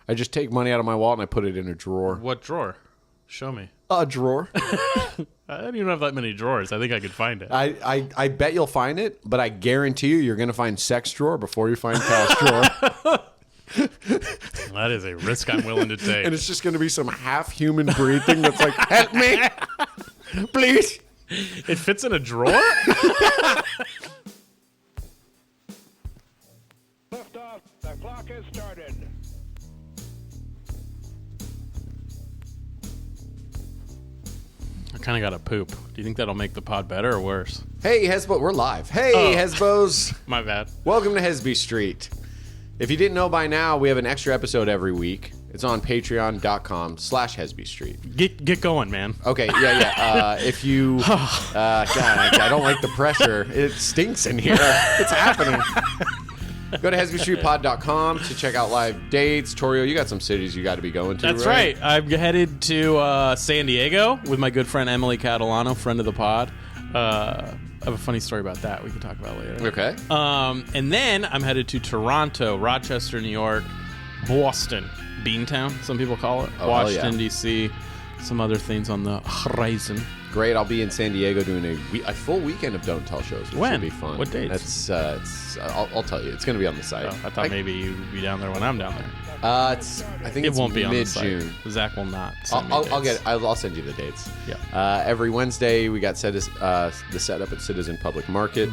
I just take money out of my wallet and I put it in a drawer. What drawer? Show me. A drawer. I don't even have that many drawers. I think I could find it. I bet you'll find it, but I guarantee you're going to find sex drawer before you find cash drawer. That is a risk I'm willing to take. And it's just going to be some half-human breed thing that's like, help me, please. It fits in a drawer? Lift off. The clock has started. I kind of got to poop. Do you think that'll make the pod better or worse? Hey, Hesbos, we're live. Hey, Hesbos. My bad. Welcome to Hesby Street. If you didn't know by now, we have an extra episode every week. It's on patreon.com/Hesby Street. Get going, man. Okay, yeah. If you... God, I don't like the pressure. It stinks in here. It's happening. Go to HesbyStreetPod.com to check out live dates. Torio, you got some cities you got to be going to, That's right. I'm headed to San Diego with my good friend Emily Catalano, friend of the pod. I have a funny story about that we can talk about later. Okay. And then I'm headed to Toronto, Rochester, New York, Boston, Beantown, some people call it, Washington, D.C., some other things on the horizon. Great. I'll be in San Diego doing a full weekend of Don't Tell shows, which When? will be fun. What dates? I'll tell you. It's going to be on the site. I thought maybe you'd be down there when I'm down there. I think It won't be on the mid-June. site. Zack will not send me I'll send you the dates. Yeah. Every Wednesday we got the setup at Citizen Public Market,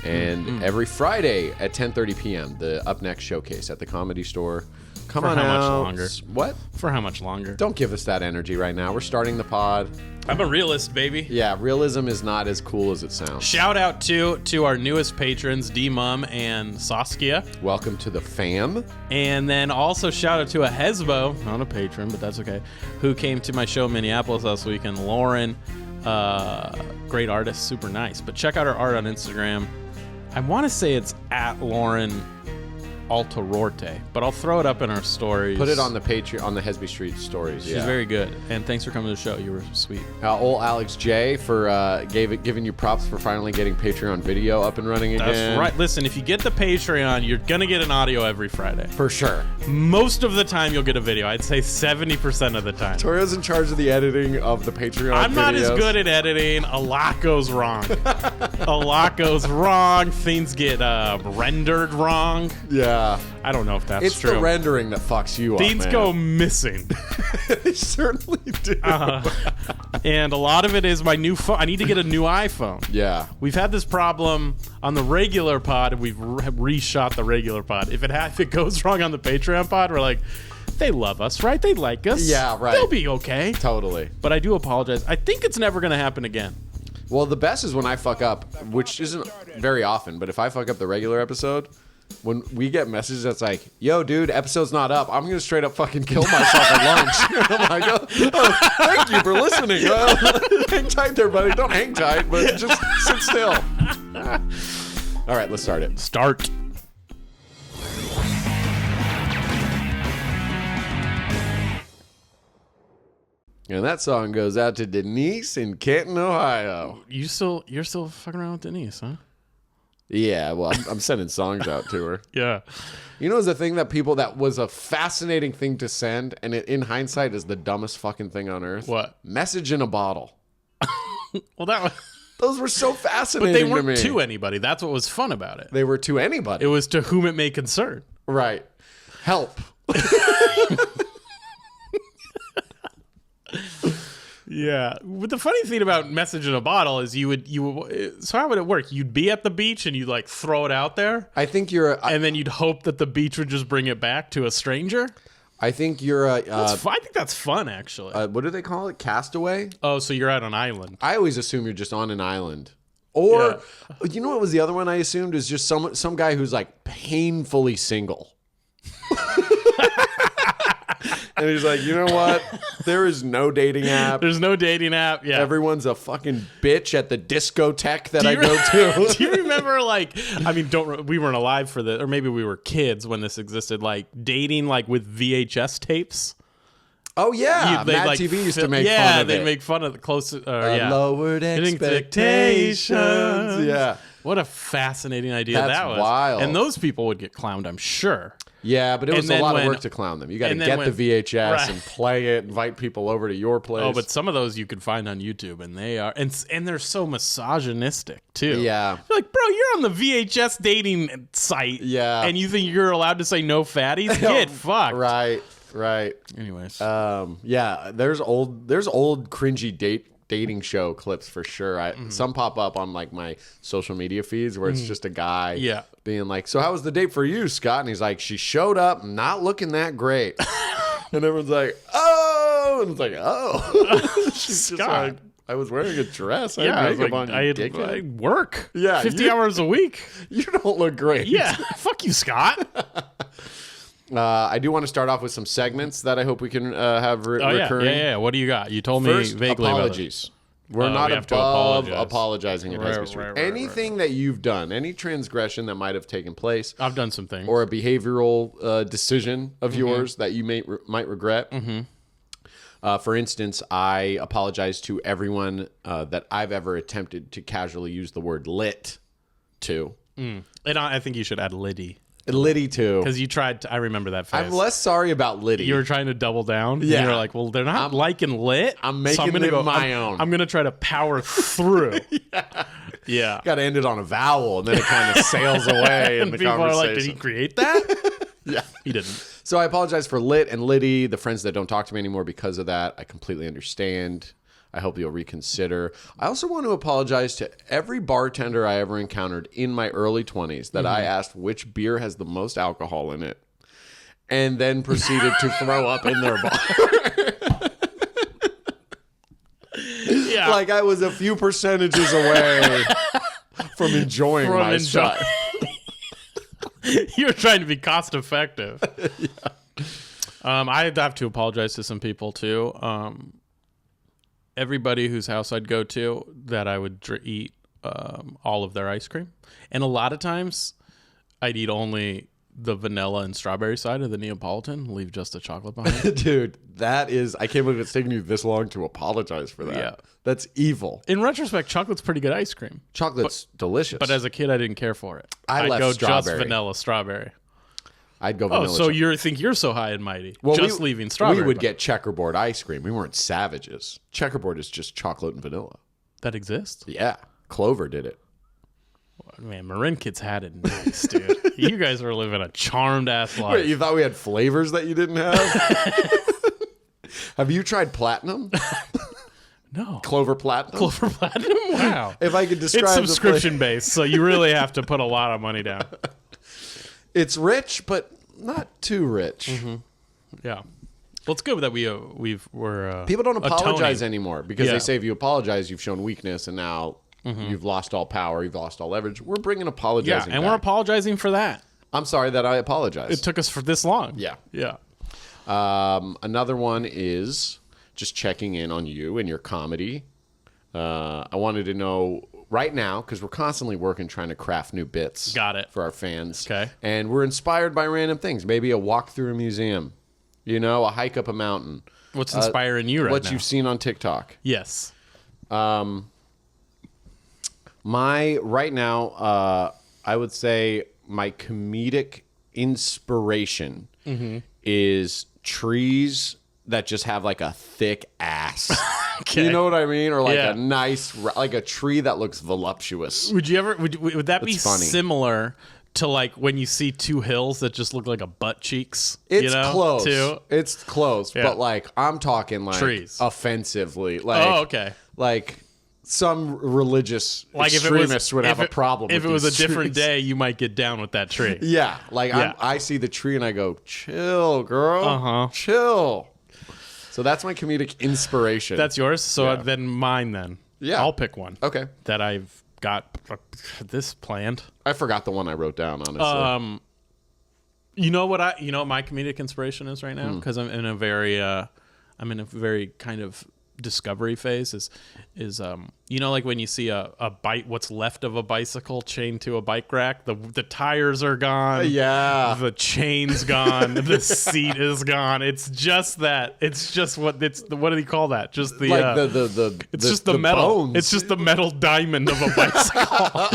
and every Friday at 10:30 p.m. the Up Next showcase at the Comedy Store. Come on how out. much longer? What? For how much longer? Don't give us that energy right now. We're starting the pod. I'm a realist, baby. Yeah, realism is not as cool as it sounds. Shout out to our newest patrons, D-Mum and Saskia. Welcome to the fam. And then also shout out to a Hesbo, not a patron, but that's okay, who came to my show in Minneapolis last weekend. Lauren, great artist, super nice. But check out her art on Instagram. I want to say it's at Lauren Altarorte, but I'll throw it up in our stories. Put it on the Patreon, on the Hesby Street stories. She's very good. And thanks for coming to the show. You were sweet. Old Alex J for giving you props for finally getting Patreon video up and running again. That's right. Listen, if you get the Patreon, you're going to get an audio every Friday. For sure. Most of the time, you'll get a video. I'd say 70% of the time. Torio's in charge of the editing of the Patreon I'm not videos. as good at editing. A lot goes wrong. A lot goes wrong. Things get rendered wrong. Yeah. I don't know if that's It's true. the rendering that fucks you up, Things man. go missing. They certainly do. And a lot of it is my new phone. I need to get a new iPhone. Yeah. We've had this problem on the regular pod, and we've reshot the regular pod. If it goes wrong on the Patreon pod, we're like, they love us, right? They like us. Yeah, right. They'll be okay. Totally. But I do apologize. I think it's never going to happen again. Well, the best is when I fuck up, which isn't very often, but if I fuck up the regular episode, when we get messages that's like, yo, dude, episode's not up, I'm going to straight up fucking kill myself at lunch. I'm like, oh, thank you for listening. Hang tight there, buddy. Don't hang tight, but just sit still. All right, let's start it. Start. And that song goes out to Denise in Canton, Ohio. You're still fucking around with Denise, huh? Yeah, well, I'm sending songs out to her. Yeah. You know, the thing that was a fascinating thing to send, and it, in hindsight is the dumbest fucking thing on earth. What? Message in a bottle. Well, that was... Those were so fascinating But they weren't to me. to anybody. That's what was fun about it. They were to anybody. It was to whom it may concern. Right. Help. Yeah. But the funny thing about message in a bottle is so how would it work? You'd be at the beach and you'd like throw it out there. I think and then you'd hope that the beach would just bring it back to a stranger. I think you're a... I think that's fun, actually. what do they call it? Castaway? Oh, so you're at an island. I always assume you're just on an island. Or, you know what was the other one I assumed? Is just some guy who's like painfully single. And he's like, you know what? There is no dating app. There's no dating app. Yeah. Everyone's a fucking bitch at the discotheque that I go to. Do you remember, we weren't alive for this, or maybe we were kids when this existed, like dating like with VHS tapes? Oh, yeah. They'd, Mad like, TV used to make fun of it. they'd make fun of the closest. Lowered expectations. Yeah. What a fascinating idea That's that was. wild. And those people would get clowned, I'm sure. Yeah, but it was a then lot of when- work to clown them. You got to and then get when- the VHS Right. and play it, invite people over to your place. Oh, but some of those you could find on YouTube, and they are, and they're so misogynistic too. Yeah. You're like, bro, you're on the VHS dating site, Yeah. and you think you're allowed to say no fatties? Get fucked. Right. Anyways, Yeah, there's old cringy dating show clips for sure. Some pop up on like my social media feeds where it's just a guy Yeah. being like, "So how was the date for you, Scott?" And he's like, "She showed up not looking that great." And everyone's like, "Oh," and it's like, "Oh." She's just Scott. like, "I was wearing a dress. I yeah, I had was makeup like, on, I you had dickhead. I work. Yeah, 50 you- hours a week. You don't look great." Yeah, fuck you, Scott. I do want to start off with some segments that I hope we can have Oh yeah, recurring. yeah. What do you got? You told First, me vaguely apologies. We're Oh, not we have to above apologize. apologizing at Right, Hesby Street. right, Anything that you've done, any transgression that might have taken place, about it. I've done some things. or a behavioral decision of yours that you might regret. For instance, I apologize to everyone that I've ever attempted to casually use the word lit to. And I think you should add Liddy. Liddy too. Because you tried to, I remember that phase. I'm less sorry about Liddy. You were trying to double down. Yeah. And you're like, well, they're not liking lit. I'm making gonna it my own. I'm going to try to power through. Yeah. Got to end it on a vowel, and then it kind of sails away in And the people are conversation. like, did he create that? Yeah. He didn't. So I apologize for Lit and Liddy, the friends that don't talk to me anymore because of that. I completely understand. I hope you'll reconsider. I also want to apologize to every bartender I ever encountered in my early 20s that I asked which beer has the most alcohol in it and then proceeded to throw up in their bar. Yeah. Like I was a few percentages away from enjoying my shot. You were trying to be cost effective. I have to apologize to some people too. Everybody whose house I'd go to that I would eat all of their ice cream. And a lot of times I'd eat only the vanilla and strawberry side of the Neapolitan, leave just the chocolate behind. Dude, that is, I can't believe it's taking you this long to apologize for that. Yeah. That's evil. In retrospect, chocolate's pretty good ice cream. Chocolate's delicious. But as a kid, I didn't care for it. I I'd left go strawberry. just vanilla strawberry. I'd go Oh, vanilla. so you think you're so high and mighty? Well, just leaving strawberry. We would behind. get checkerboard ice cream. We weren't savages. Checkerboard is just chocolate and vanilla. That exists? Yeah. Clover did it. Man, Marin kids had it nice, dude. You guys were living a charmed ass life. Wait, you thought we had flavors that you didn't have? Have you tried platinum? No. Clover platinum? Clover Platinum? Wow. If I could describe It's the subscription based, so you really have to put a lot of money down. it's rich, but not too rich. Yeah. Well, it's good that we're People don't apologize atoning. anymore because Yeah. they say if you apologize, you've shown weakness, and now you've lost all power, you've lost all leverage. We're bringing Yeah, apologizing and back. we're apologizing for that. I'm sorry that I apologize. It took us for this long. Yeah. Yeah. Another one is just checking in on you and your comedy. I wanted to know right now, because we're constantly working trying to craft new bits. Got it. For our fans. Okay. And we're inspired by random things. Maybe a walk through a museum, a hike up a mountain. What's inspiring you right what now? you've seen on TikTok. Yes. Right now, I would say my comedic inspiration is trees that just have like a thick ass. Okay. You know what I mean? Or like Yeah. a nice, like a tree that looks voluptuous. Would you ever? Would that be That's funny. similar to like when you see two hills that just look like a butt cheeks? It's close. Too? It's close, Yeah. but like I'm talking like Trees. offensively. Like, Oh, okay. Like some religious Like if extremists it was, would if have a problem. If with it was a these different trees. day, you might get down with that tree. Yeah, like Yeah. I see the tree and I go, chill, girl. Uh-huh. Chill. So that's my comedic inspiration. That's yours. So Yeah. then mine. Then Yeah. I'll pick one. okay. That I've got this planned. I forgot the one I wrote down, honestly. You know what my comedic inspiration is right now, because I'm in a very kind of discovery phase. Is like when you see a bike, what's left of a bicycle chained to a bike rack, the tires are gone. Yeah. The chain's gone. The seat is gone. It's just that. It's just what do you call that? Just the like it's just the metal. bones. It's just the metal diamond of a bicycle.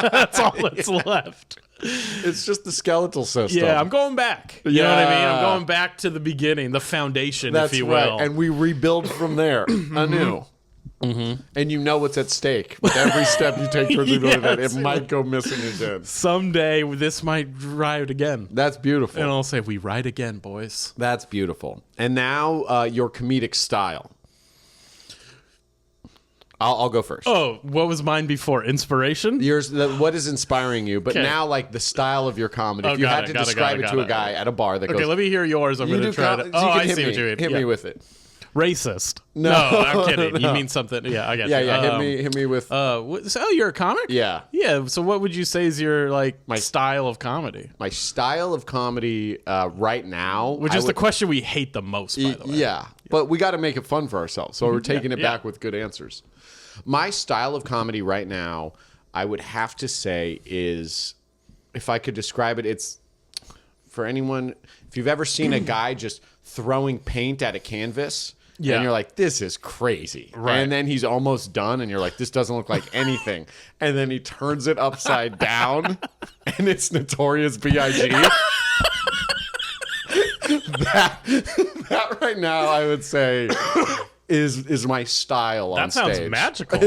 That's all that's left. It's just the skeletal system. Yeah, I'm going back. You know what I mean? I'm going back to the beginning, the foundation, That's if you right. will. And we rebuild from there anew. And you know what's at stake with every step you take towards rebuilding that. It might go missing again. Someday this might ride again. That's beautiful. And I'll say, we ride again, boys. That's beautiful. And now your comedic style. I'll go first. Oh, what was mine before? Inspiration? Yours. What is inspiring you? But Okay. now, like the style of your comedy. Oh, If you got had it, to got it, describe got it, it to a got it. guy at a bar that Okay, goes, let me hear yours. I'm you going to do try com- to... so you Oh, can I hit see me. what you mean. Hit Yeah. me with it. Racist. No. I'm kidding. No. You mean something. Yeah, I got you. Yeah. Hit me with. So you're a comic? Yeah. Yeah, so what would you say is your style of comedy? My style of comedy right now, Which is the question we hate the most, by the way. Yeah, but we got to make it fun for ourselves, so we're taking it yeah. back with good answers. My style of comedy right now, I would have to say is, if I could describe it, it's for anyone. If you've ever seen a guy just throwing paint at a canvas. Yeah. And you're like, this is crazy. Right. And then he's almost done, and you're like, this doesn't look like anything. And then he turns it upside down, and it's Notorious B.I.G. that right now, I would say, is my style on That stage. sounds magical.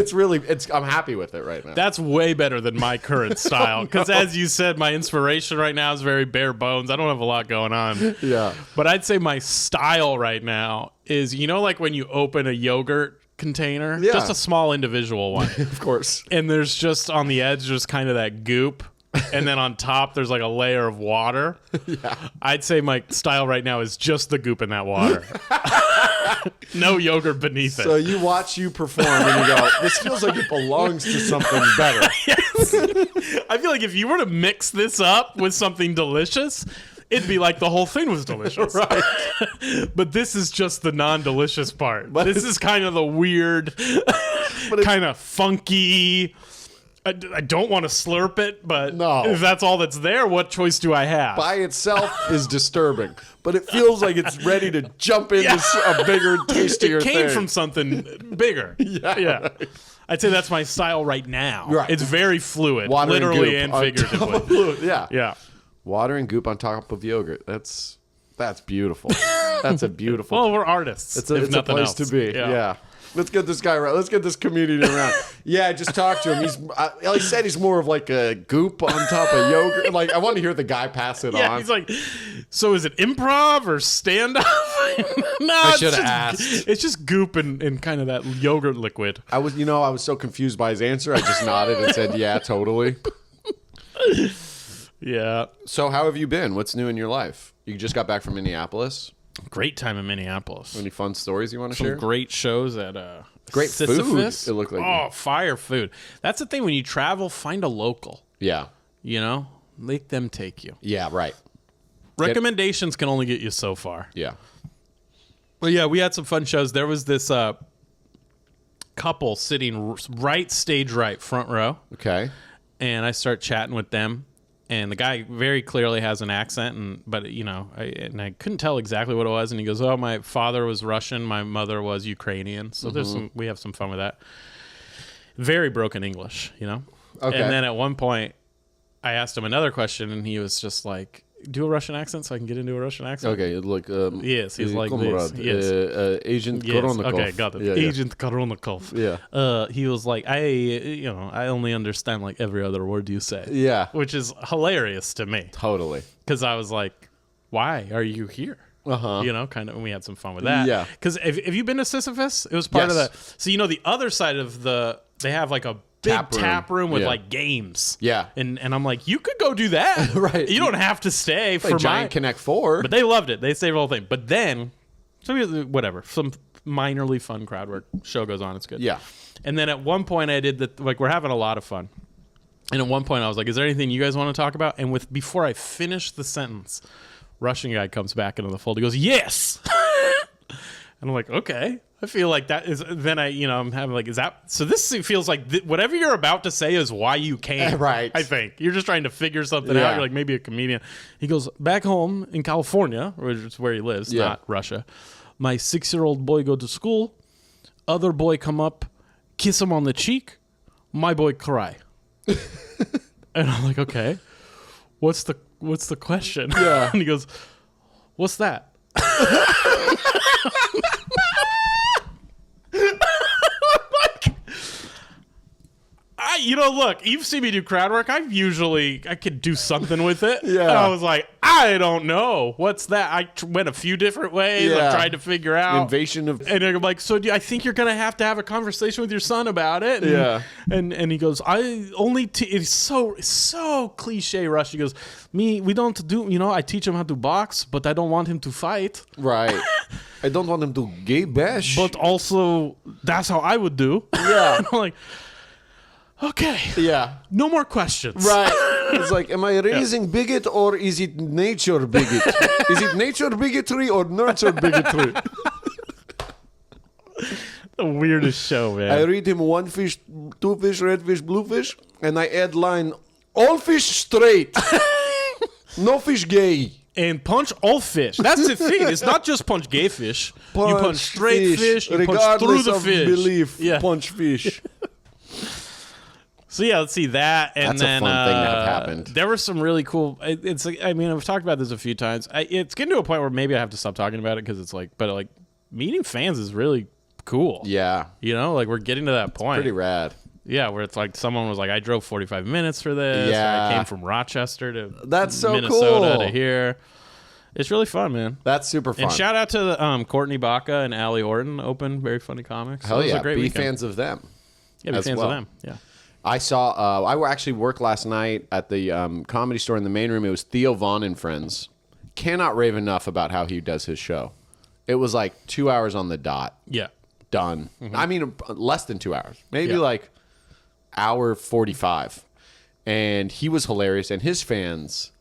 I'm happy with it right now. That's way better than my current style. Because as you said, my inspiration right now is very bare bones. I don't have a lot going on. Yeah. But I'd say my style right now is, like when you open a yogurt container, Yeah. just a small individual one. Of course. And there's just on the edge, just kind of that goop. And then on top, there's like a layer of water. Yeah. I'd say my style right now is just the goop in that water. No yogurt beneath it. So you watch you perform, and you go, this feels like it belongs to something better. Yes. I feel like if you were to mix this up with something delicious, it'd be like the whole thing was delicious. Right. But this is just the non-delicious part. But This is kind of the weird, kind of funky. I don't want to slurp it, but No. if that's all that's there, what choice do I have? By itself is disturbing, but it feels like it's ready to jump into a bigger, tastier it came thing. from something bigger. Yeah. I'd say that's my style right now. Right. It's very fluid, Water literally and and goop on top of figuratively. fluid. Yeah. Yeah. Water and goop on top of yogurt. That's beautiful. That's a beautiful. Well, we're artists. it's if a nothing place else. to be. Yeah. Let's get this guy around. Let's get this comedian around. Yeah, I just talked to him. He said he's more of like a goop on top of yogurt. Like, I want to hear the guy pass it Yeah, on. he's like, so is it improv or stand up? No, should have asked. It's just goop and kind of that yogurt liquid. I was so confused by his answer. I just nodded and said, yeah, totally. Yeah. So how have you been? What's new in your life? You just got back from Minneapolis. Great time in Minneapolis. Any fun stories you want to Some share? great shows at Great Sisyphus. food, it looked like. Oh, fire food. That's the thing. When you travel, find a local. Yeah. Let them take you. Yeah, right. Recommendations can only get you so far. Yeah. Well, yeah, we had some fun shows. There was this couple sitting stage right, front row. Okay. And I start chatting with them, and the guy very clearly has an accent, but I couldn't tell exactly what it was. And he goes, "Oh, my father was Russian, my mother was Ukrainian." So we have some fun with that. Very broken English, Okay. And then at one point, I asked him another question, and he was just like, "Do a Russian accent so I can get into a Russian accent." Okay. Look. Yes, he's like comrade, this. Yes. Agent Yes. Koronikov. Okay, got it. Yeah, yeah. Agent Koronikov. Yeah. He was like, I only understand like every other word you say. Yeah. Which is hilarious to me Totally. because I was like, why are you here? Uh-huh. Kind of. And we had some fun with that. Yeah. Because if you've been to Sisyphus, it was part of Yes. the. So the other side of they have like a big tap room with Yeah. like games. Yeah. And I'm like, you could go do that. Right. You don't have to stay Like for Giant Connect 4. But they loved it. They saved the whole thing. But then, whatever, some minorly fun crowd work. Show goes on. It's good. Yeah. And then at one point I did we're having a lot of fun. And at one point I was like, is there anything you guys want to talk about? And before I finished the sentence, Russian guy comes back into the fold. He goes, yes. And I'm like, okay. I feel like that is, then I'm having like, is that, so this feels like whatever you're about to say is why you came. Right. I think. You're just trying to figure something Yeah. out. You're like maybe a comedian. He goes, back home in California, which is where he lives, Yeah. not Russia. My 6-year-old boy go to school. Other boy come up, kiss him on the cheek. My boy cry. And I'm like, okay. what's the question? Yeah. And he goes, what's that? Look, you've seen me do crowd work. I could do something with it. Yeah. And I was like, I don't know. What's that? I went a few different ways. Yeah. I tried to figure out. Invasion of... And I'm like, so I think you're going to have a conversation with your son about it. And, Yeah. And he goes, it's so cliche, Rush. He goes, we don't do, I teach him how to box, but I don't want him to fight. Right. I don't want him to gay bash. But also, that's how I would do. Yeah. And I'm like, okay. Yeah. No more questions. Right. It's like, am I raising bigot or is it nature bigot? Is it nature bigotry or nurture bigotry? The weirdest show, man. I read him 1 fish, 2 fish, red fish, blue fish, and I add line, all fish straight. No fish gay. And punch all fish. That's the thing. It's not just punch gay fish. You punch straight fish. You punch through the of fish. Belief, Yeah. punch fish. So yeah, let's see that, and That's a then fun thing that have happened. There were some really cool. It's like, I mean, I've talked about this a few times. It's getting to a point where maybe I have to stop talking about it because it's like, but like meeting fans is really cool. Yeah. Like we're getting to that point. Pretty rad. Yeah, where it's like someone was like, I drove 45 minutes for this. Yeah. Or I came from Rochester to That's so Minnesota cool. to here. It's really fun, man. That's super fun. And shout out to Courtney Baca and Allie Orton, open very funny comics. Hell It was yeah. a great Be weekend. fans of them. Yeah, be as fans well. of them. Yeah. I saw, I actually worked last night at the comedy store in the main room. It was Theo Vaughn and Friends. Cannot rave enough about how he does his show. It was like 2 hours on the dot. Yeah. Done. I mean, less than 2 hours. Maybe Yeah. like hour 45. And he was hilarious. And his fans,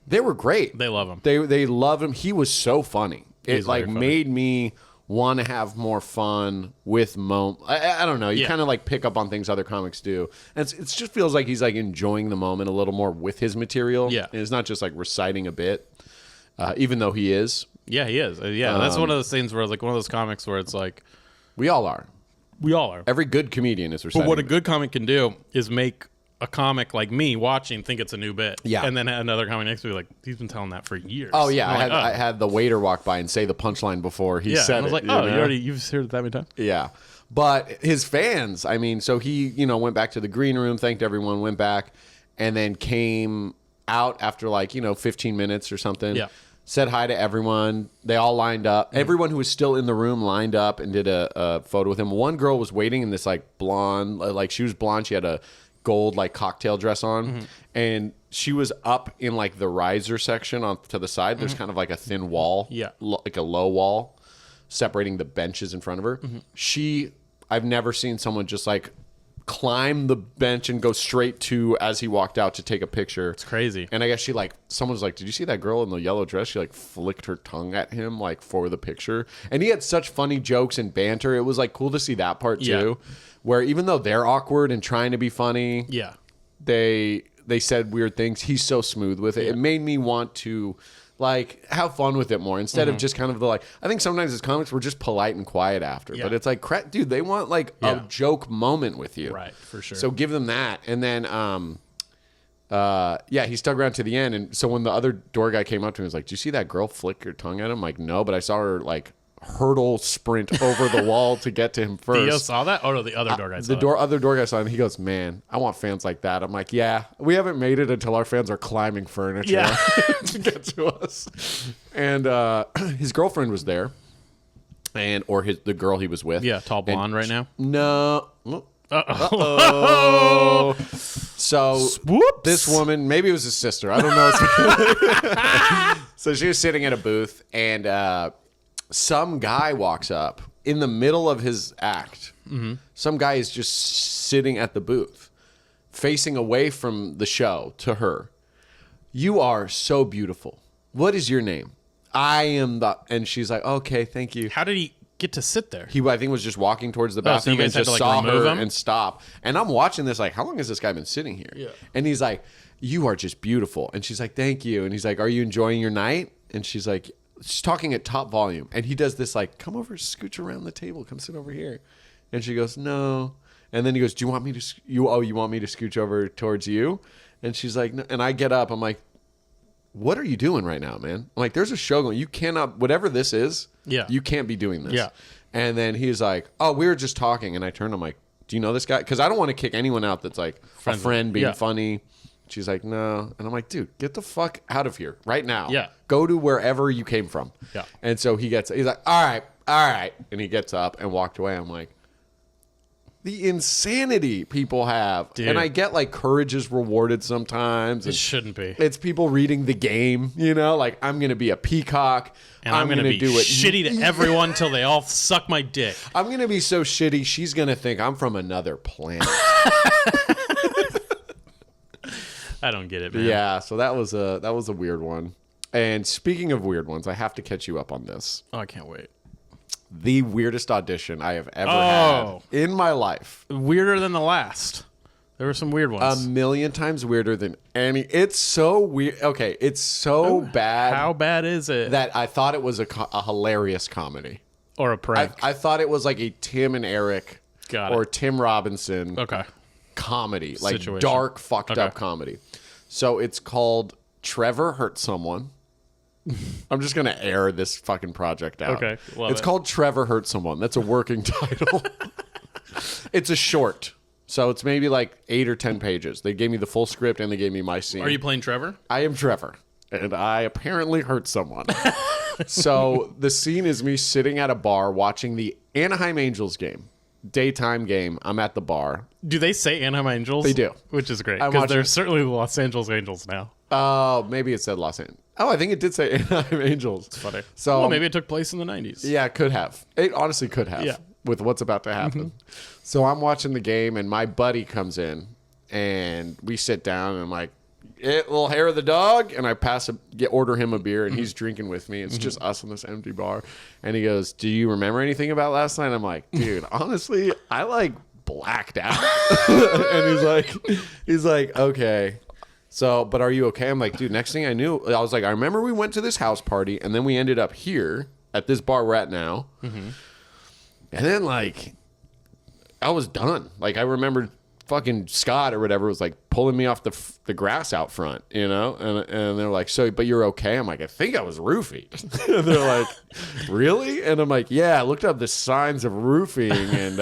they were great. They love him. They love him. He was so funny. It He's like very funny. made me want to have more fun with I don't know. You Yeah. kind of like pick up on things other comics do. And it just feels like he's like enjoying the moment a little more with his material. Yeah. And it's not just like reciting a bit, even though he is. Yeah, he is. Yeah, that's one of those things where like one of those comics where it's like We all are. we all are. Every good comedian is reciting. But what a good comic can do is make a comic like me watching think it's a new bit. Yeah. And then another comic next to me like, he's been telling that for years. Oh yeah, I'm like, I had the waiter walk by and say the punchline before he yeah. said And I was it. like, oh, know? you've heard it that many times? Yeah. But his fans, I mean, so he, went back to the green room, thanked everyone, went back, and then came out after 15 minutes or something. Yeah. Said hi to everyone. They all lined up. Everyone who was still in the room lined up and did a photo with him. One girl was waiting in this blonde, she was blonde. She had a gold cocktail dress on, and she was up in the riser section on to the side. There's kind of a thin wall, like a low wall separating the benches in front of her. I've never seen someone just climb the bench and go straight to as he walked out to take a picture. It's crazy. And I guess someone was like, did you see that girl in the yellow dress? She flicked her tongue at him for the picture. And he had such funny jokes and banter. It was cool to see that part too. Yeah. Where even though they're awkward and trying to be funny, Yeah. they said weird things. He's so smooth with it. It made me want to have fun with it more instead of just kind of I think sometimes as comics we're just polite and quiet after, but it's dude, they want a joke moment with you. Right, for sure. So give them that. And then he stuck around to the end, and so when the other door guy came up to me, he was like, "Do you see that girl flick her tongue at him?" I'm like, no, but I saw her hurdle sprint over the wall to get to him first. Theo saw that? Oh no, the other door guy saw Other door guy saw it, and he goes, "Man, I want fans like that." I'm like, "Yeah, we haven't made it until our fans are climbing furniture Yeah. to get to us." And his girlfriend was there, or the girl he was with. Yeah, tall blonde right now. No. Uh-oh. So Whoops. this woman, maybe it was his sister. I don't know. So she was sitting at a booth, and some guy walks up in the middle of his act. Mm-hmm. Some guy is just sitting at the booth, facing away from the show to her. "You are so beautiful. What is your name?" "I am the..." And she's like, "Okay, thank you." How did he get to sit there? He, I think, was just walking towards the so you bathroom guys and had just to, saw remove her him? and stop. And I'm watching this how long has this guy been sitting here? Yeah. And he's like, "You are just beautiful." And she's like, "Thank you." And he's like, "Are you enjoying your night?" And she's like, she's talking at top volume. And he does this "Come over, scooch around the table. Come sit over here." And she goes, "No." And then he goes, "Do you want me to, you want me to scooch over towards you?" And she's like, no. And I get up. I'm like, what are you doing right now, man? I'm like, there's a show going. You cannot, whatever this is, you can't be doing this. Yeah. And then he's like, oh, we were just talking. And I turned, I'm like, do you know this guy? Because I don't want to kick anyone out that's like a friend being funny. She's like, no. And I'm like, dude, get the fuck out of here right now. Yeah. Go to wherever you came from. Yeah. And so he's like, all right. And he gets up and walked away. I'm like, the insanity people have. Dude. And I get like courage is rewarded sometimes. It shouldn't be. It's people reading the game, you know, like I'm going to be a peacock. And I'm going to be do it shitty to everyone till they all suck my dick. I'm going to be so shitty, she's going to think I'm from another planet. I don't get it, man. Yeah, so that was a weird one. And speaking of weird ones, I have to catch you up on this. Oh, I can't wait. The weirdest audition I have ever had in my life. Weirder than the last. There were some weird ones. A million times weirder than any. It's so weird. Okay, it's so bad. How bad is it? That I thought it was a hilarious comedy. Or a prank. I thought it was like a Tim and Eric or it. Tim Robinson comedy. Like Situation. dark, fucked up comedy. So it's called Trevor Hurt Someone. I'm just going to air this fucking project out. Okay. It's called Trevor Hurt Someone. That's a working title. It's a short. So it's maybe like 8 or 10 pages. They gave me the full script and they gave me my scene. Are you playing Trevor? I am Trevor. And I apparently hurt someone. So the scene is me sitting at a bar watching the Anaheim Angels game. Daytime game. I'm at the bar. Do they say Anaheim Angels? They do. Which is great. Because they're certainly the Los Angeles Angels now. Oh, maybe it said Los Angeles. Oh, I think it did say Anaheim Angels. It's funny. So, well, maybe it took place in the 90s. Yeah, it could have. It honestly could have. Yeah. With what's about to happen. So I'm watching the game, and my buddy comes in, and we sit down, and I'm like, little hair of the dog, and I order him a beer, and he's drinking with me. It's just us in this empty bar, and he goes, "Do you remember anything about last night?" I'm like, "Dude, honestly, I like blacked out." And he's like, "Okay." So, but are you okay? I'm like, dude, next thing I knew, I was like, I remember we went to this house party, and then we ended up here at this bar we're at now. And then, like, I was done. Like, I remember fucking Scott or whatever was, like, pulling me off the grass out front, you know? And they're like, so, but you're okay? I'm like, I think I was roofied. And they're like, really? And I'm like, yeah, I looked up the signs of roofing, and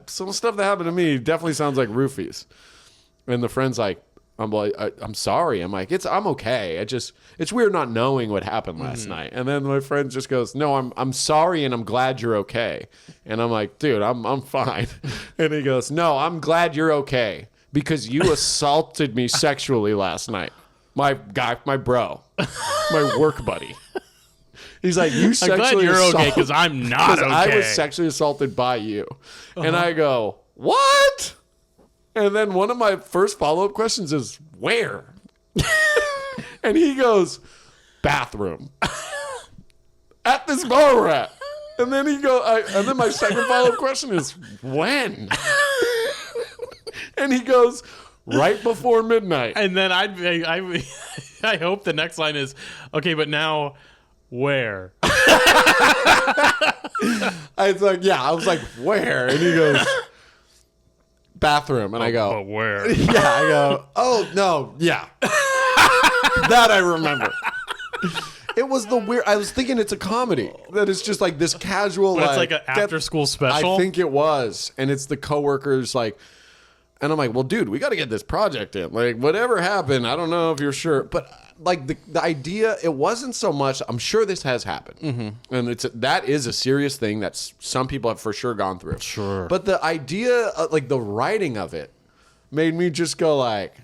some stuff that happened to me definitely sounds like roofies. And the friend's like, I'm like, I'm sorry. I'm like, I'm okay. It's weird not knowing what happened last night. And then my friend just goes, no, I'm sorry, and I'm glad you're okay. And I'm like, dude, I'm fine. And he goes, no, I'm glad you're okay because you assaulted me sexually last night. My bro, my work buddy. He's like, you sexually I'm glad you're assaulted okay because I'm not okay. I was sexually assaulted by you. And I go, what? And then one of my first follow-up questions is, where? And he goes, bathroom. At this bar we're at. And then and then my second follow-up question is, when? And he goes, right before midnight. And then I hope the next line is, okay, but now where? I was like, where? And he goes, bathroom. And I go, but where? Yeah, I go, oh, no, yeah. That I remember. It was the weird, I was thinking it's a comedy. That it's just like this casual, but it's like an after-school special? I think it was. And it's the coworkers like, and I'm like, well, dude, we got to get this project in. Like, whatever happened, I don't know if you're sure. But like the idea, it wasn't so much, I'm sure this has happened. And that is a serious thing that some people have for sure gone through. Sure. But the idea, like the writing of it, made me just go like,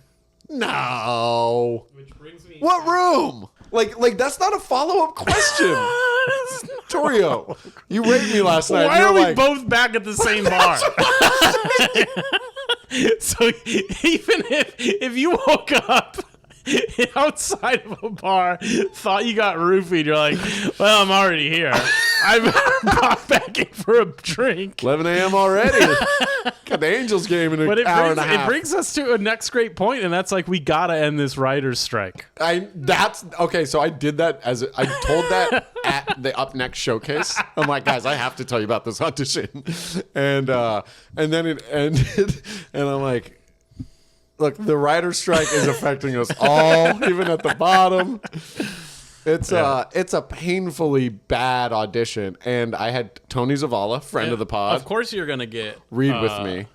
no. Which brings me what room? Like that's not a follow-up question. Torio, you raped me last night. Why are we both back at the same bar? So even if you woke up outside of a bar, thought you got roofied, you're like, well, I'm already here. I better pop back in for a drink. 11 a.m. already. Got the Angels game in an hour and a half. It brings us to a next great point, and that's like, we gotta end this writer's strike. Okay, so I did that I told that at the Up Next showcase. I'm like, guys, I have to tell you about this audition. And then it ended, and I'm like, Look, the writer's strike is affecting us all, even at the bottom. It's a painfully bad audition, and I had Tony Zavala, friend of the pod. Of course, you're gonna get read with me,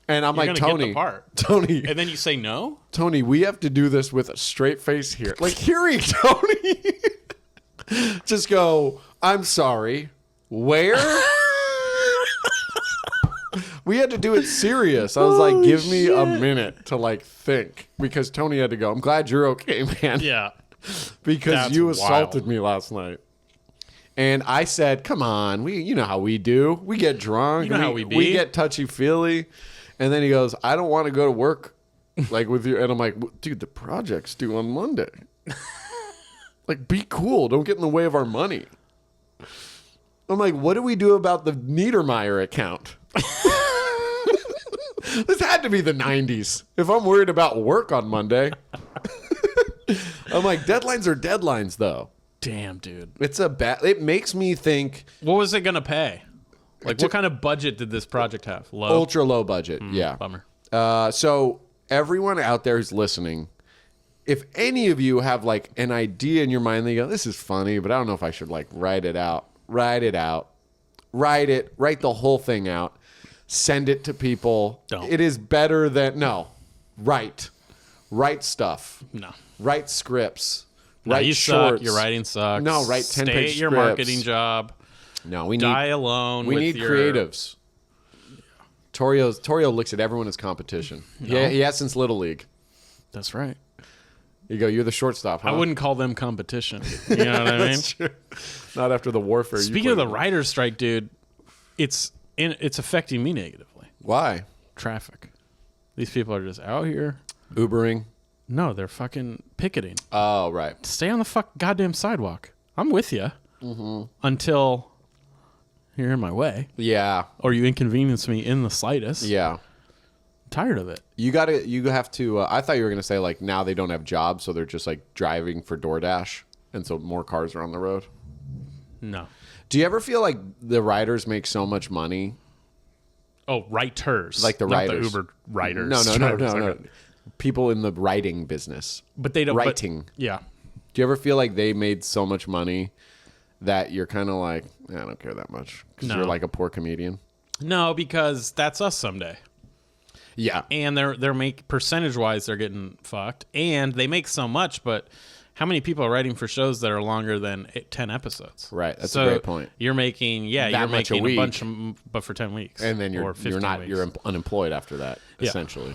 and I'm like, gonna get Tony, the part. Tony, and then you say no. Tony, we have to do this with a straight face here, like hearing Tony just go, "I'm sorry, where?" We had to do it serious. I was like, give me a minute to like think, because Tony had to go. I'm glad you're okay, man. Yeah. Because That's you assaulted wild. me last night. And I said, come on, you know how we do. We get drunk. You know how we be. We get touchy-feely. And then he goes, I don't want to go to work like with you. And I'm like, dude, the project's due on Monday. Like, be cool. Don't get in the way of our money. I'm like, what do we do about the Niedermeyer account? This had to be the 90s. If I'm worried about work on Monday. I'm like, deadlines are deadlines, though. Damn, dude. It makes me think. What was it gonna pay? Like, what kind of budget did this project have? Low. Ultra low budget. Yeah. Bummer. So everyone out there who's listening, if any of you have like an idea in your mind, they go, this is funny, but I don't know if I should like write it out. Write the whole thing out. Send it to people. Don't. It is better than write stuff. No. Write scripts. No, Write you shorts. suck. Your writing sucks. No, write 10-page Stay at your scripts. marketing job. No, we Die need alone. we with need your... creatives. Torio looks at everyone as competition. No. Yeah, he has since Little League. That's right. You go, you're the shortstop, huh? I wouldn't call them competition. You know what I mean? That's true. Not after the warfare. Speaking of the writer's strike, dude, it's affecting me negatively. Why? Traffic. These people are just out here. Ubering. No, they're fucking picketing. Oh, right. Stay on the goddamn sidewalk. I'm with you until you're in my way Yeah. or you inconvenience me in the slightest. Yeah. I'm tired of it. You have to, I thought you were going to say like now they don't have jobs, so they're just like driving for DoorDash. And so more cars are on the road. No. Do you ever feel like the riders make so much money? Oh, writers. Like the not writers. the Uber writers. No. People in the writing business. But they don't. Writing. Yeah. Do you ever feel like they made so much money that you're kind of like, I don't care that much because No. you're like a poor comedian? No, because that's us someday. Yeah. And they're percentage wise they're getting fucked, and they make so much. But how many people are writing for shows that are longer than 10 episodes? Right. That's so a great point. You're making That you're much a making a week. bunch but for 10 weeks, And then or you're 15 not weeks. you're unemployed after that, Yeah. essentially.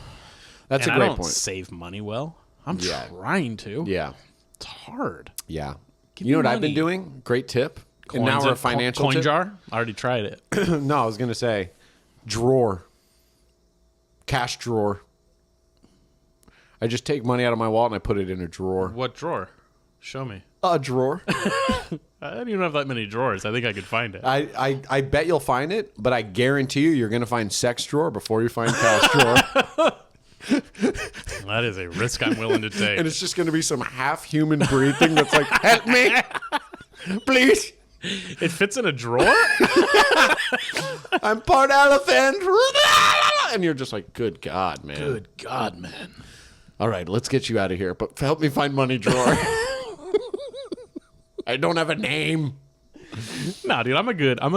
That's and a great I don't point. save money well. I'm Yeah. trying to. Yeah. It's hard. Yeah. Give You know me what I've been money. doing? Great tip. And Coins now we're in- a financial coin tip. jar. I already tried it. No, I was going to say drawer. Cash drawer. I just take money out of my wallet and I put it in a drawer. What drawer? Show me. A drawer. I don't even have that many drawers. I think I could find it. I bet you'll find it, but I guarantee you're going to find sex drawer before you find cash drawer. That is a risk I'm willing to take. And it's just going to be some half human breathing that's like, help me, please. It fits in a drawer? I'm part elephant. And you're just like, good God, man. Good God, man. All right, let's get you out of here. But help me find money drawer. I don't have a name. Nah, dude, I'm a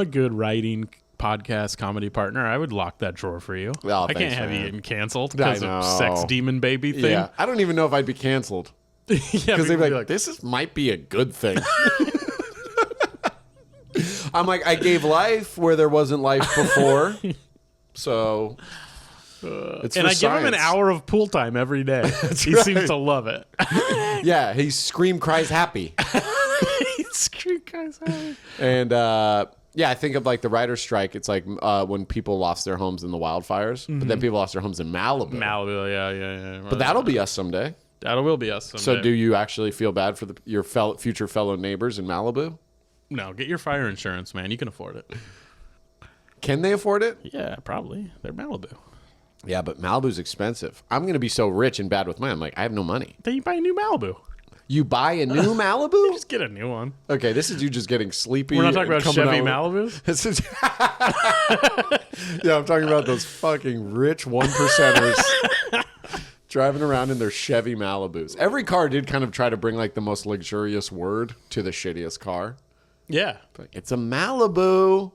good writing podcast comedy partner. I would lock that drawer for you. Oh, I can't thanks, have you man. getting canceled I because of sex know. demon baby thing. Yeah, I don't even know if I'd be canceled. Yeah, Because they'd be like, this might be a good thing. I'm like, I gave life where there wasn't life before. So it's and for I give him an science. hour of pool time every day. He right. seems to love it. Yeah, he scream cries happy. Screw guys. And yeah, I think of like the writer's strike. It's like when people lost their homes in the wildfires, but then people lost their homes in Malibu. Malibu, yeah. But that'll be us someday. That will be us someday. So do you actually feel bad for your future fellow neighbors in Malibu? No, get your fire insurance, man. You can afford it. Can they afford it? Yeah, probably. They're Malibu. Yeah, but Malibu's expensive. I'm going to be so rich and bad with mine. I'm like, I have no money. Then you buy a new Malibu. You buy a new Malibu? Just get a new one. Okay, this is you just getting sleepy. We're not talking and about coming Chevy out with- Malibus? This is yeah, I'm talking about those fucking rich one percenters driving around in their Chevy Malibus. Every car did kind of try to bring like the most luxurious word to the shittiest car. Yeah. Like, it's a Malibu.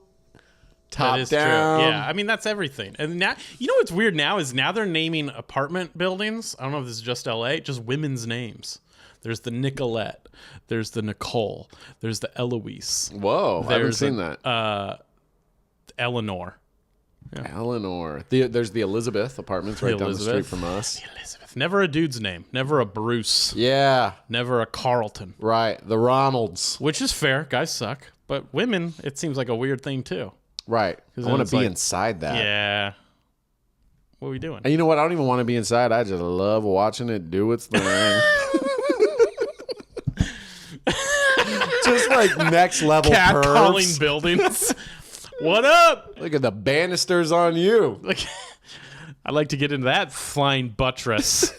Top That is down. true. Yeah, I mean that's everything. And now, you know what's weird now is now they're naming apartment buildings. I don't know if this is just LA, just women's names. There's the Nicolette. There's the Nicole. There's the Eloise. Whoa, I haven't seen that. Eleanor. Eleanor. There's the Elizabeth apartments right down the street from us. The Elizabeth. Never a dude's name. Never a Bruce. Yeah, Never a Carlton. right. The Ronalds. Which is fair. Guys suck. But women, it seems like a weird thing too. Right. I then want to it's be like- inside that. Yeah. What are we doing? And you know what? I don't even want to be inside. I just love watching it do its thing. Just like next level Cat calling pervs. buildings. What up? Look at the banisters on you. Like, I'd like to get into that flying buttress.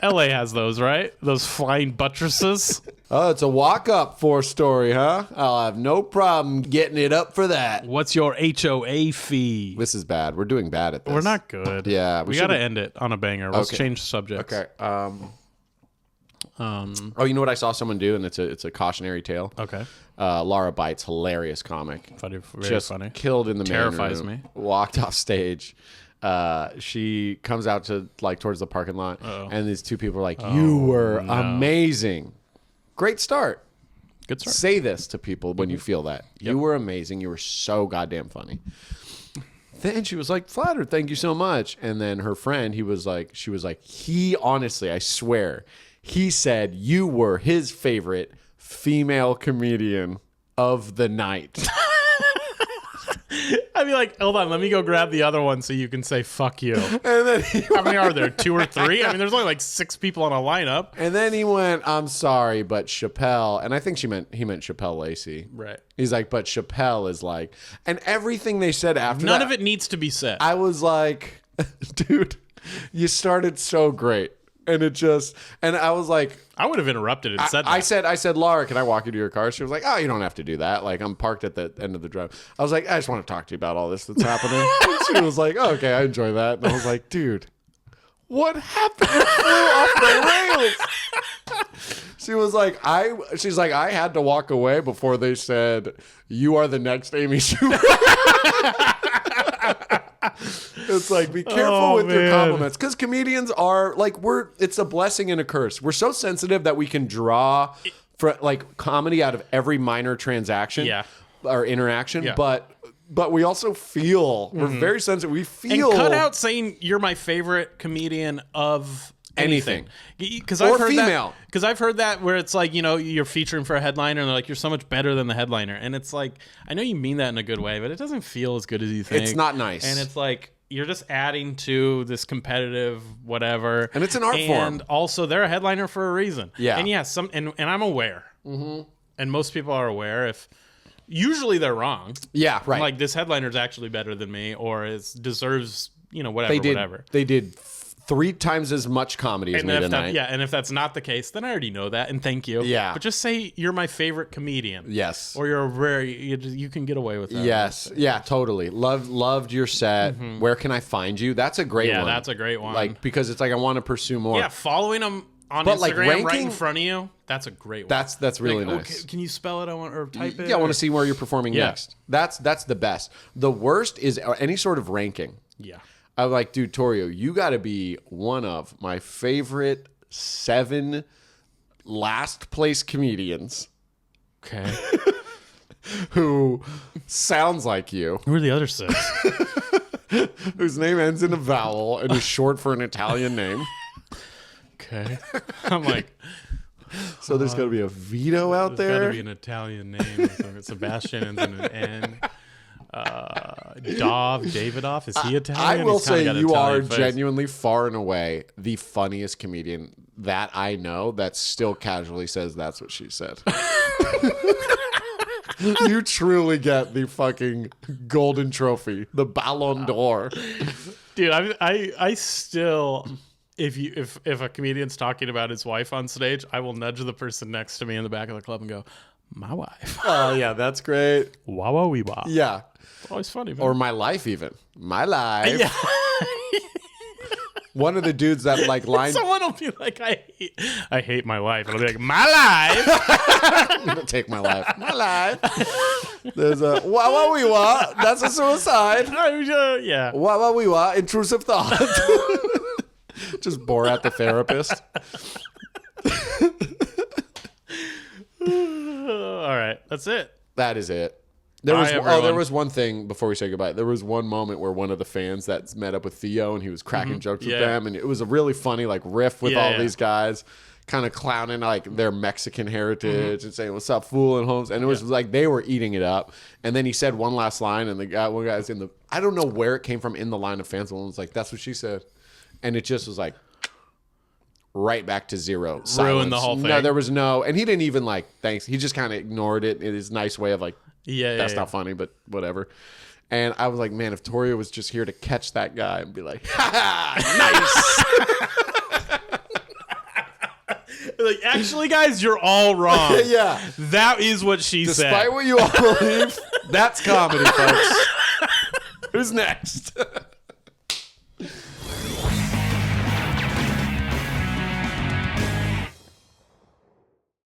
LA has those, right? Those flying buttresses. Oh, it's a walk-up 4-story, huh? I'll have no problem getting it up for that. What's your HOA fee? This is bad. We're doing bad at this. We're not good. Yeah, we we got to should've- end it on a banger. Let's Okay. change subjects. Okay. Oh, you know what I saw someone do, and it's a cautionary tale. Okay. Laura Bites, hilarious comic. Funny, very Just funny. killed in the main Terrifies room. me. Walked off stage. She comes out to like towards the parking lot, and these two people are like, "You were amazing, great start." Good start. Say this to people when you feel that you were amazing. You were so goddamn funny. Then she was like, "Flattered, thank you so much." And then her friend, she was like, he honestly, I swear, he said you were his favorite female comedian of the night. I'd be like, hold on, let me go grab the other one so you can say fuck you. And then How many are there? 2 or 3? I mean, there's only like 6 people on a lineup. he went, "I'm sorry, but Chappelle," and I think he meant Chappelle Lacey. Right. He's like, "But Chappelle is like," and everything they said after None that, of it needs to be said. I was like, dude, you started so great. And it just, and I was like, I would have interrupted and said that. I said, "Laura, can I walk you to your car?" She was like, "Oh, you don't have to do that. Like, I'm parked at the end of the drive." I was like, "I just want to talk to you about all this that's happening." And she was like, "Oh, okay, I enjoy that." And I was like, "Dude, what happened? It flew off the rails." She was like, she's like, "I had to walk away before they said you are the next Amy Schumer." It's like, be careful with your compliments, because comedians are like, it's a blessing and a curse. We're so sensitive that we can draw for like comedy out of every minor transaction or interaction, Yeah. but we also feel we're very sensitive. We and feel cut out saying you're my favorite comedian of anything. Because Or I've heard female. Because I've heard that where it's like, you know, you're featuring for a headliner and they're like, you're so much better than the headliner. And it's like, I know you mean that in a good way, but it doesn't feel as good as you think. It's not nice. And it's like, you're just adding to this competitive whatever. And it's an art form. And also, they're a headliner for a reason. Yeah. And yeah, and I'm aware. Mm-hmm. And most people are aware usually they're wrong. Yeah, right. Like, this headliner's actually better than me or deserves, you know, whatever. They did 3 times as much comedy as me tonight. And if that's not the case, then I already know that, and thank you. Yeah. But just say you're my favorite comedian. Yes. Or you can get away with that. Yes. Yeah, totally. Loved your set. Where can I find you? That's a great one. Yeah, that's a great one. Like, because it's like, I want to pursue more. Yeah, following them on But, Instagram like, right in ranking- front of you, that's a great one. That's really Like, nice. can you spell it? Or type it? Yeah, I want to see where you're performing Yeah. next. That's the best. The worst is any sort of ranking. Yeah. I'm like, dude, Torio, you got to be one of my favorite 7 last place comedians Okay. who sounds like you, Who are the other 6? whose name ends in a vowel and is short for an Italian name. Okay. I'm like, So there's got to be a Vito out there's got there. to be an Italian name. Sebastian ends in an N. Davidoff, is he Italian? I will He's kinda say got an you are Italian face. genuinely far and away the funniest comedian that I know that still casually says that's what she said. You truly get the fucking golden trophy, the Ballon d'Or. Dude, I still, if a comedian's talking about his wife on stage, I will nudge the person next to me in the back of the club and go, "My wife." Oh yeah, that's great. Wah wah wee wah. Yeah. Always funny, man. Or my life even. My life. yeah. one of the dudes that like lined. Someone will be like, I hate my life. And I'll be like, my life. I'm gonna take my life. My life. There's a what we want. That's a suicide. Yeah. What we want. Intrusive thought. Just bore out the therapist. All right, that's it. That is it. There was one thing before we say goodbye. There was one moment where one of the fans that met up with Theo and he was cracking jokes with them, and it was a really funny like riff with all these guys, kind of clowning like their Mexican heritage and saying "What's up, fool?" and Holmes, and it was like they were eating it up. And then he said one last line, and one guy's in the I don't know where it came from in the line of fans. One was like, "That's what she said," and it just was like. Right back to zero. Silence. Ruined the whole thing. No, there was no, and he didn't even like thanks. He just kind of ignored it in his nice way of like, that's not funny, but whatever. And I was like, man, if Torio was just here to catch that guy and be like, ha, nice. Like, actually, guys, you're all wrong. Yeah, that is what she said. Despite what you all believe, that's comedy, folks. Who's next?